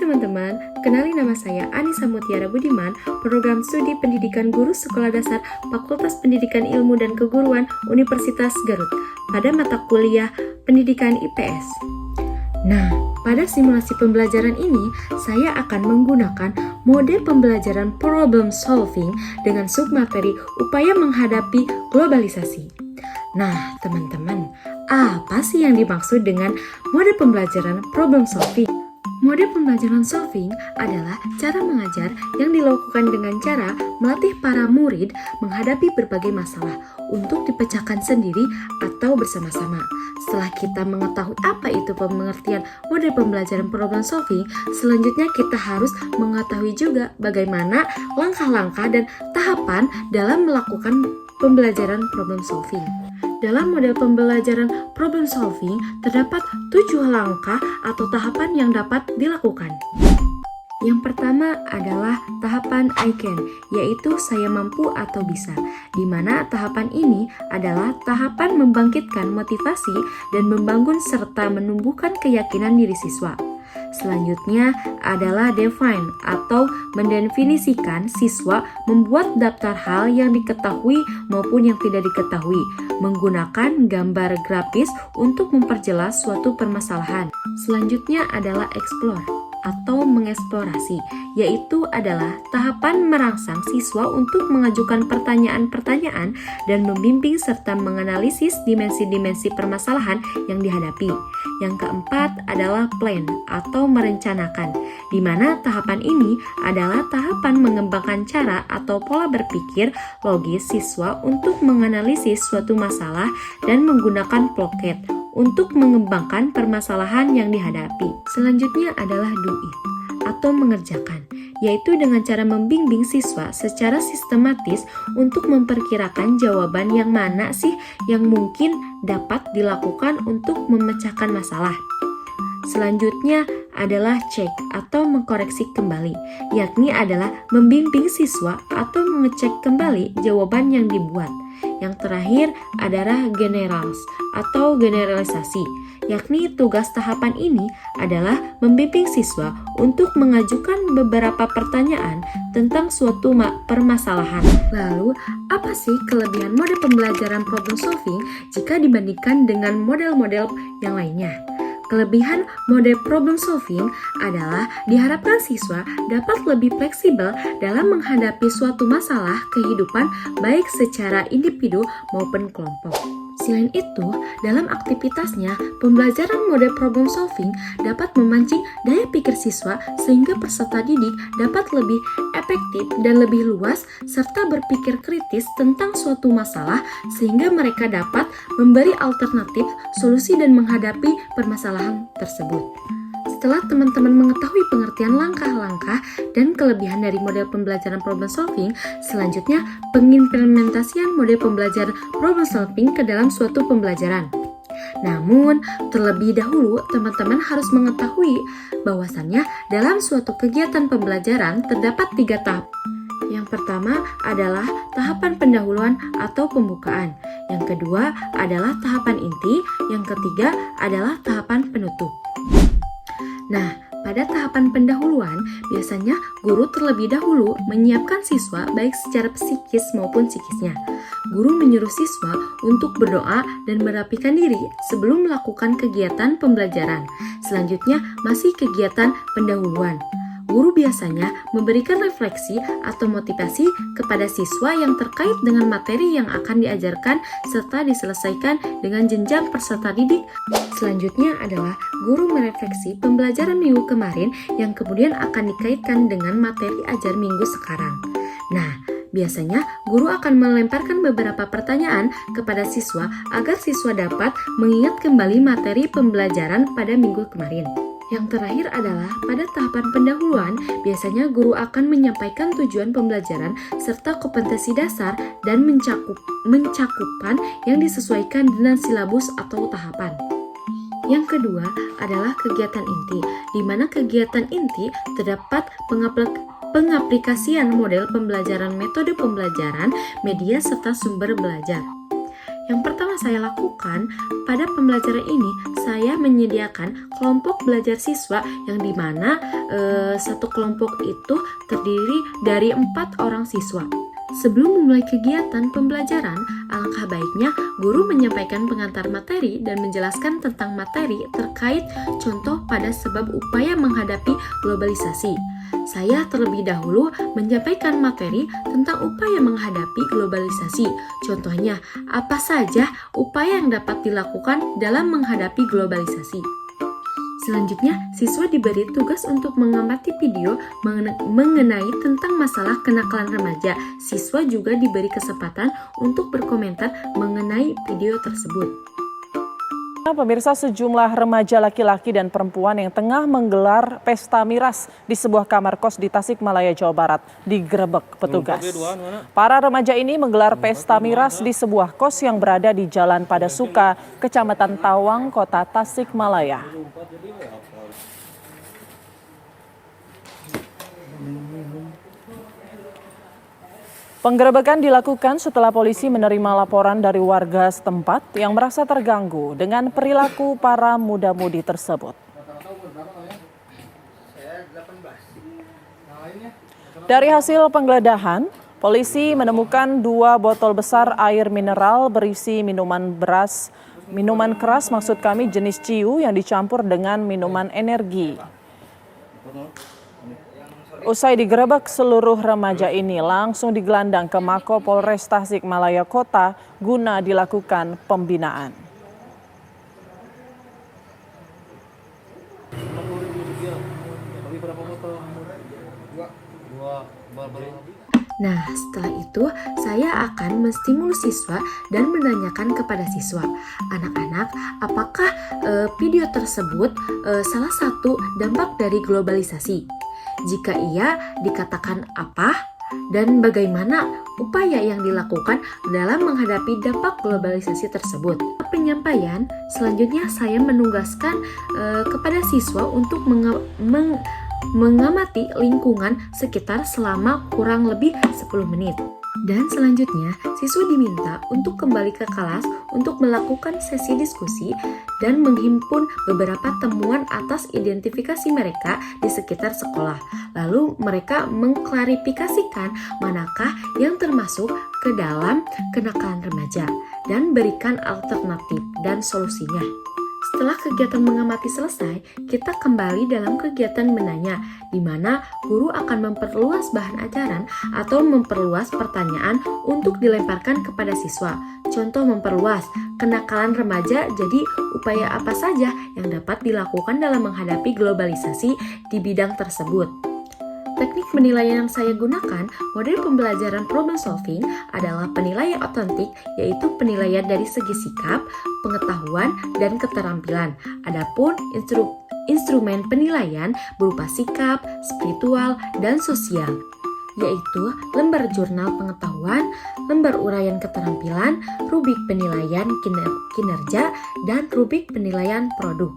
teman-teman, kenali nama saya Anissa Mutiara Budiman, program studi pendidikan guru sekolah dasar Fakultas Pendidikan Ilmu dan Keguruan Universitas Garut pada mata kuliah Pendidikan IPS. Nah, pada simulasi pembelajaran ini, saya akan menggunakan mode pembelajaran problem solving dengan submateri upaya menghadapi globalisasi. Nah, teman-teman, apa sih yang dimaksud dengan mode pembelajaran problem solving? Mode pembelajaran solving adalah cara mengajar yang dilakukan dengan cara melatih para murid menghadapi berbagai masalah untuk dipecahkan sendiri atau bersama-sama. Setelah kita mengetahui apa itu pengertian mode pembelajaran problem solving, selanjutnya kita harus mengetahui juga bagaimana langkah-langkah dan tahapan dalam melakukan pembelajaran problem solving. Dalam model pembelajaran problem solving, terdapat 7 langkah atau tahapan yang dapat dilakukan. Yang pertama adalah tahapan I can, yaitu saya mampu atau bisa, di mana tahapan ini adalah tahapan membangkitkan motivasi dan membangun serta menumbuhkan keyakinan diri siswa. Selanjutnya adalah define atau mendefinisikan siswa membuat daftar hal yang diketahui maupun yang tidak diketahui, menggunakan gambar grafis untuk memperjelas suatu permasalahan. Selanjutnya adalah explore atau mengeksplorasi, yaitu adalah tahapan merangsang siswa untuk mengajukan pertanyaan-pertanyaan dan membimbing serta menganalisis dimensi-dimensi permasalahan yang dihadapi. Yang keempat adalah plan atau merencanakan, di mana tahapan ini adalah tahapan mengembangkan cara atau pola berpikir logis siswa untuk menganalisis suatu masalah dan menggunakan ploket untuk mengembangkan permasalahan yang dihadapi. Selanjutnya adalah do it atau mengerjakan, yaitu dengan cara membimbing siswa secara sistematis untuk memperkirakan jawaban yang mana sih yang mungkin dapat dilakukan untuk memecahkan masalah. Selanjutnya adalah check atau mengkoreksi kembali, yakni adalah membimbing siswa atau mengecek kembali jawaban yang dibuat. Yang terakhir adalah generals atau generalisasi, yakni tugas tahapan ini adalah membimbing siswa untuk mengajukan beberapa pertanyaan tentang suatu permasalahan. Lalu, apa sih kelebihan mode pembelajaran problem solving jika dibandingkan dengan model-model yang lainnya? Kelebihan mode problem solving adalah diharapkan siswa dapat lebih fleksibel dalam menghadapi suatu masalah kehidupan baik secara individu maupun kelompok. Selain itu, dalam aktivitasnya, pembelajaran mode problem solving dapat memancing daya pikir siswa sehingga peserta didik dapat lebih efektif dan lebih luas serta berpikir kritis tentang suatu masalah sehingga mereka dapat memberi alternatif, solusi dan menghadapi permasalahan tersebut. Setelah teman-teman mengetahui pengertian langkah-langkah dan kelebihan dari model pembelajaran problem solving, selanjutnya pengimplementasian model pembelajaran problem solving ke dalam suatu pembelajaran. Namun, terlebih dahulu teman-teman harus mengetahui bahwasannya dalam suatu kegiatan pembelajaran terdapat 3 tahap. Yang pertama adalah tahapan pendahuluan atau pembukaan. Yang kedua adalah tahapan inti. Yang ketiga adalah tahapan penutup. Nah, pada tahapan pendahuluan, biasanya guru terlebih dahulu menyiapkan siswa baik secara psikis maupun psikisnya. Guru menyuruh siswa untuk berdoa dan merapikan diri sebelum melakukan kegiatan pembelajaran. Selanjutnya, masih kegiatan pendahuluan. Guru biasanya memberikan refleksi atau motivasi kepada siswa yang terkait dengan materi yang akan diajarkan serta diselesaikan dengan jenjang peserta didik. Selanjutnya adalah guru merefleksi pembelajaran minggu kemarin yang kemudian akan dikaitkan dengan materi ajar minggu sekarang. Nah, biasanya guru akan melemparkan beberapa pertanyaan kepada siswa agar siswa dapat mengingat kembali materi pembelajaran pada minggu kemarin. Yang terakhir adalah pada tahapan pendahuluan, biasanya guru akan menyampaikan tujuan pembelajaran serta kompetensi dasar dan mencakupan yang disesuaikan dengan silabus atau tahapan. Yang kedua adalah kegiatan inti, di mana kegiatan inti terdapat pengaplikasian model pembelajaran, metode pembelajaran, media serta sumber belajar. Yang pertama saya lakukan pada pembelajaran ini, saya menyediakan kelompok belajar siswa yang dimana satu kelompok itu terdiri dari 4 orang siswa. Sebelum memulai kegiatan pembelajaran, alangkah baiknya guru menyampaikan pengantar materi dan menjelaskan tentang materi terkait contoh pada sebab upaya menghadapi globalisasi. Saya terlebih dahulu menyampaikan materi tentang upaya menghadapi globalisasi. Contohnya, apa saja upaya yang dapat dilakukan dalam menghadapi globalisasi. Selanjutnya, siswa diberi tugas untuk mengamati video mengenai tentang masalah kenakalan remaja. Siswa juga diberi kesempatan untuk berkomentar mengenai video tersebut. Pemirsa, sejumlah remaja laki-laki dan perempuan yang tengah menggelar pesta miras di sebuah kamar kos di Tasikmalaya, Jawa Barat digerebek petugas. Para remaja ini menggelar pesta miras di sebuah kos yang berada di Jalan Padasuka, Kecamatan Tawang, Kota Tasikmalaya. Penggerebekan dilakukan setelah polisi menerima laporan dari warga setempat yang merasa terganggu dengan perilaku para muda-mudi tersebut. Dari hasil penggeledahan, polisi menemukan 2 botol besar air mineral berisi minuman keras jenis ciu yang dicampur dengan minuman energi. Usai digerebek, seluruh remaja ini langsung digelandang ke Mako Polres Tasikmalaya Kota guna dilakukan pembinaan. Nah, setelah itu saya akan menstimulus siswa dan menanyakan kepada siswa, anak-anak, apakah video tersebut salah satu dampak dari globalisasi? Jika iya, dikatakan apa dan bagaimana upaya yang dilakukan dalam menghadapi dampak globalisasi tersebut. Penyampaian selanjutnya saya menugaskan kepada siswa untuk mengamati lingkungan sekitar selama kurang lebih 10 menit. Dan selanjutnya, siswa diminta untuk kembali ke kelas untuk melakukan sesi diskusi dan menghimpun beberapa temuan atas identifikasi mereka di sekitar sekolah. Lalu mereka mengklarifikasikan manakah yang termasuk ke dalam kenakalan remaja dan berikan alternatif dan solusinya. Setelah kegiatan mengamati selesai, kita kembali dalam kegiatan menanya, di mana guru akan memperluas bahan ajaran atau memperluas pertanyaan untuk dilemparkan kepada siswa. Contoh memperluas, kenakalan remaja jadi upaya apa saja yang dapat dilakukan dalam menghadapi globalisasi di bidang tersebut. Teknik penilaian yang saya gunakan, model pembelajaran problem solving adalah penilaian otentik, yaitu penilaian dari segi sikap, pengetahuan, dan keterampilan. Adapun instrumen penilaian berupa sikap, spiritual, dan sosial, yaitu lembar jurnal pengetahuan, lembar uraian keterampilan, rubrik penilaian kinerja, dan rubrik penilaian produk.